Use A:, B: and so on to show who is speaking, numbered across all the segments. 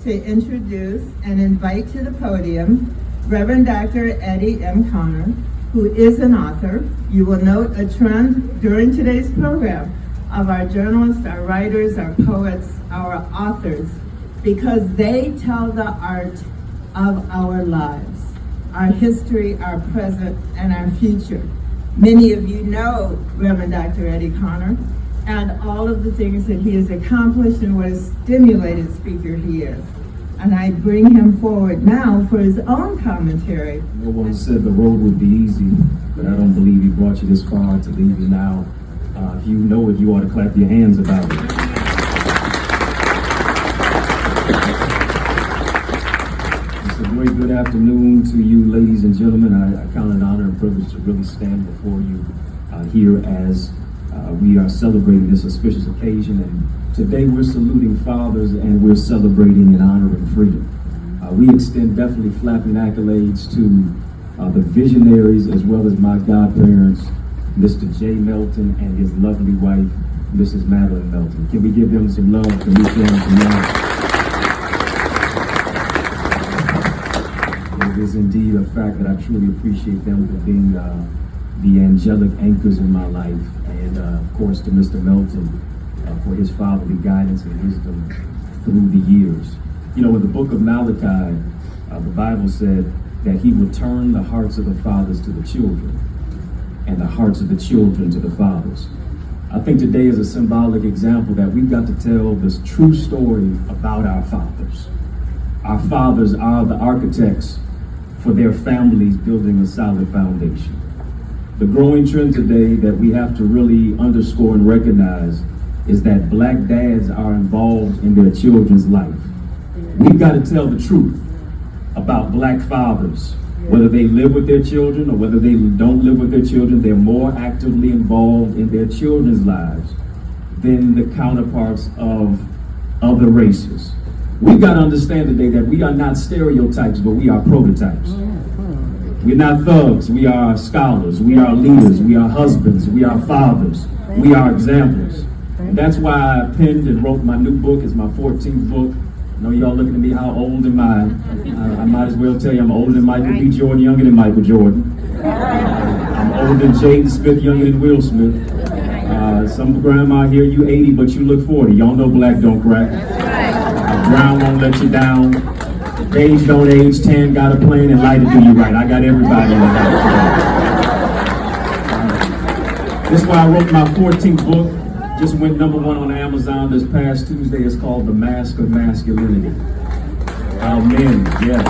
A: to introduce and invite to the podium Reverend Dr. Eddie M. Connor, who is an author. You will note a trend during today's program of our journalists, our writers, our poets, our authors, because they tell the art of our lives, our history, our present, and our future. Many of you know Reverend Dr. Eddie Connor and all of the things that he has accomplished and what a stimulated speaker he is. And I bring him forward now for his own commentary.
B: No one said the road would be easy, but I don't believe he brought you this far to leave you now. If you know it, you ought to clap your hands about it. It's a great good afternoon to you, ladies and gentlemen. I count it an honor and privilege to really stand before you here as we are celebrating this auspicious occasion. And today we're saluting fathers and we're celebrating and honoring freedom. We extend definitely flapping accolades to the visionaries as well as my godparents, Mr. J. Melton and his lovely wife, Mrs. Madeline Melton. Can we give them some love? Can we show them some love? It is indeed a fact that I truly appreciate them for being the angelic anchors in my life. And of course to Mr. Melton for his fatherly guidance and wisdom through the years. You know, in the book of Malachi, the Bible said that he would turn the hearts of the fathers to the children and the hearts of the children to the fathers. I think today is a symbolic example that we've got to tell this true story about our fathers. Our fathers are the architects for their families building a solid foundation. The growing trend today that we have to really underscore and recognize is that black dads are involved in their children's life. We've got to tell the truth about black fathers. Whether they live with their children or whether they don't live with their children, they're more actively involved in their children's lives than the counterparts of other races. We've got to understand today that we are not stereotypes, but we are prototypes. We're not thugs, we are scholars, we are leaders, we are husbands, we are fathers, we are examples. And that's why I penned and wrote my new book. It's my 14th book. I know y'all looking at me, how old am I? I might as well tell you I'm older than Michael B. Jordan, younger than Michael Jordan. I'm older than Jaden Smith, younger than Will Smith. Some grandma here, you 80, but you look 40. Y'all know black don't crack. Brown won't let you down. Beige don't age, tan got a plan, and lighter do you right. I got everybody in the house. This is why I wrote my 14th book. Just went #1 on Amazon this past Tuesday. It's called The Mask of Masculinity. How men, yes.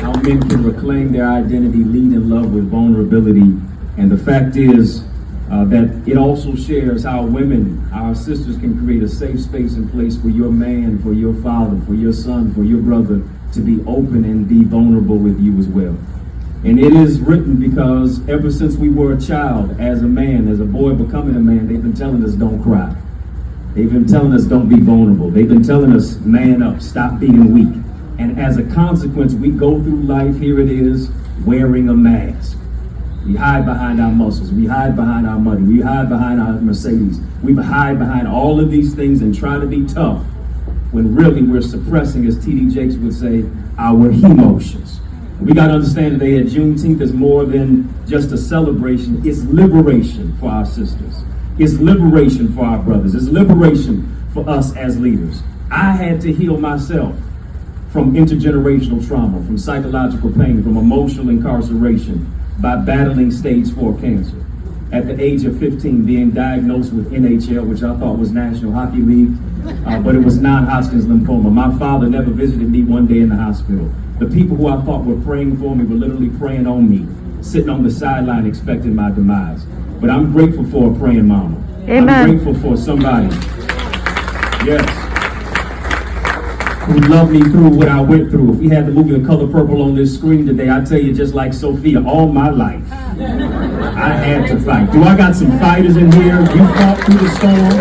B: How men can reclaim their identity, lead in love with vulnerability. And the fact is that it also shares how women, our sisters, can create a safe space and place for your man, for your father, for your son, for your brother to be open and be vulnerable with you as well. And it is written because ever since we were a child, as a man, as a boy becoming a man, they've been telling us don't cry. They've been telling us don't be vulnerable. They've been telling us man up, stop being weak. And as a consequence, we go through life, here it is, wearing a mask. We hide behind our muscles. We hide behind our money. We hide behind our Mercedes. We hide behind all of these things and try to be tough when really we're suppressing, as T.D. Jakes would say, our emotions. We got to understand today that Juneteenth is more than just a celebration. It's liberation for our sisters. It's liberation for our brothers. It's liberation for us as leaders. I had to heal myself from intergenerational trauma, from psychological pain, from emotional incarceration by battling stage 4 cancer. At the age of 15, being diagnosed with NHL, which I thought was National Hockey League, but it was non-Hodgkin's lymphoma. My father never visited me one day in the hospital. The people who I thought were praying for me were literally praying on me, sitting on the sideline expecting my demise. But I'm grateful for a praying mama. Amen. I'm grateful for somebody, yes, who loved me through what I went through. If we had the movie The Color Purple on this screen today, I tell you, just like Sophia, all my life, I had to fight. Do I got some fighters in here? You fought through the storm.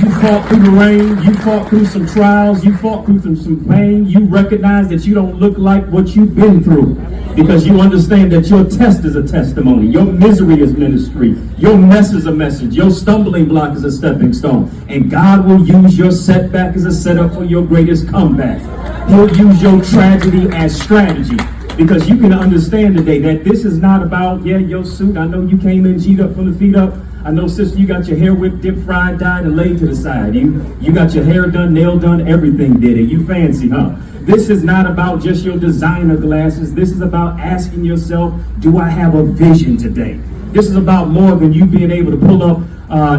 B: You fought through the rain, you fought through some trials, you fought through some pain, you recognize that you don't look like what you've been through because you understand that your test is a testimony, your misery is ministry, your mess is a message, your stumbling block is a stepping stone, and God will use your setback as a setup for your greatest comeback. He'll use your tragedy as strategy. Because you can understand today that this is not about, your suit. I know you came in G'd up from the feet up. I know, sister, you got your hair whipped, dipped, fried, dyed, and laid to the side. You got your hair done, nail done, everything did it. You fancy, huh? This is not about just your designer glasses. This is about asking yourself, do I have a vision today? This is about more than you being able to pull up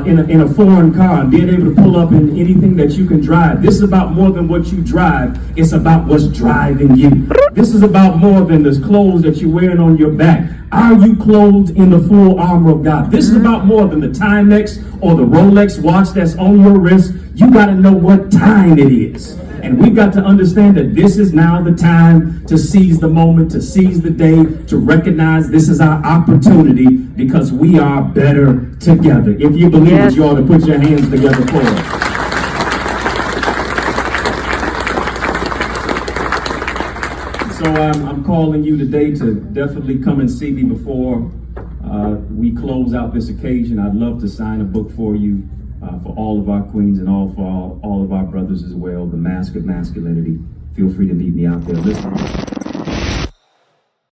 B: in a foreign car and being able to pull up in anything that you can drive. This is about more than what you drive. It's about what's driving you. This is about more than the clothes that you're wearing on your back. Are you clothed in the full armor of God? This is about more than the Timex or the Rolex watch that's on your wrist. You got to know what time it is. And we've got to understand that this is now the time to seize the moment, to seize the day, to recognize this is our opportunity because we are better together. If you believe it, you ought to put your hands together for it. So I'm calling you today to definitely come and see me before we close out this occasion. I'd love to sign a book for you. For all of our queens and all of our brothers as well, The Mask of Masculinity. Feel free to meet me out there. Listen.